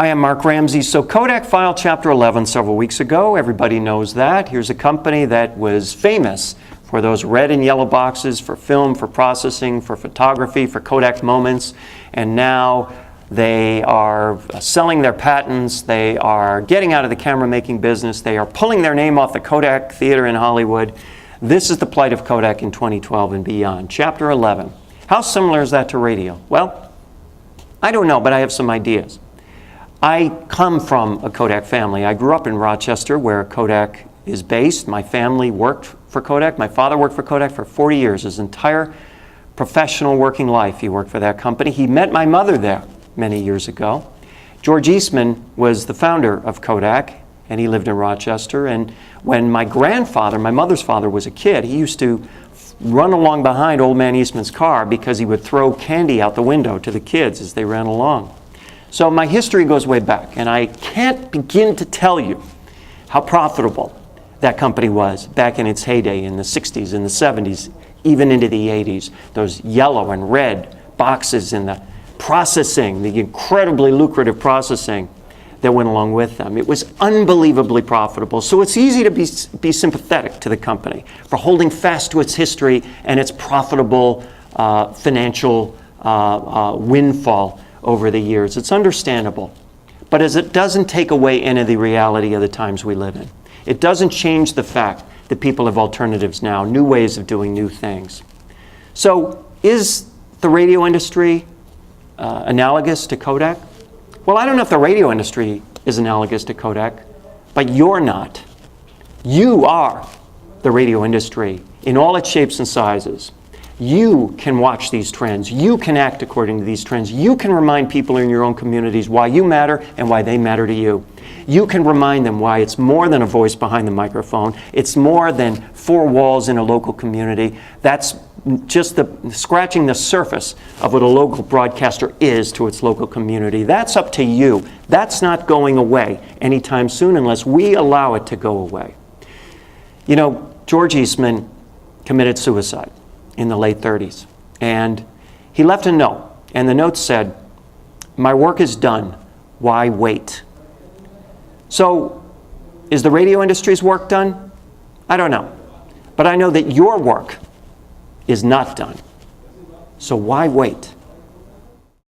I am Mark Ramsey. So Kodak filed Chapter 11 several weeks ago. Everybody knows that. Here's a company that was famous for those red and yellow boxes for film, for processing, for photography, for Kodak moments. And now they are selling their patents. They are getting out of the camera making business. They are pulling their name off the Kodak Theater in Hollywood. This is the plight of Kodak in 2012 and beyond. Chapter 11. How similar is that to radio? Well, I don't know, but I have some ideas. I come from a Kodak family. I grew up in Rochester, where Kodak is based. My family worked for Kodak. My father worked for Kodak for 40 years, his entire professional working life. He worked for that company. He met my mother there many years ago. George Eastman was the founder of Kodak, and he lived in Rochester. And when my grandfather, my mother's father, was a kid, he used to run along behind old man Eastman's car because he would throw candy out the window to the kids as they ran along. So my history goes way back, and I can't begin to tell you how profitable that company was back in its heyday in the 60s, in the 70s, even into the 80s. Those yellow and red boxes and the processing, the incredibly lucrative processing that went along with them. It was unbelievably profitable. So it's easy to be sympathetic to the company for holding fast to its history and its profitable financial windfall over the years. It's understandable, but as it doesn't take away any of the reality of the times we live in. It doesn't change the fact that people have alternatives now, new ways of doing new things. So is the radio industry analogous to Kodak? Well, I don't know if the radio industry is analogous to Kodak, but you're not. You are the radio industry in all its shapes and sizes. You can watch these trends. You can act according to these trends. You can remind people in your own communities why you matter and why they matter to you. You can remind them why it's more than a voice behind the microphone. It's more than four walls in a local community. That's just scratching the surface of what a local broadcaster is to its local community. That's up to you. That's not going away anytime soon unless we allow it to go away. You know, George Eastman committed suicide in the late 30s. And he left a note, and the note said, "My work is done. Why wait?" So, is the radio industry's work done? I don't know. But I know that your work is not done. So why wait?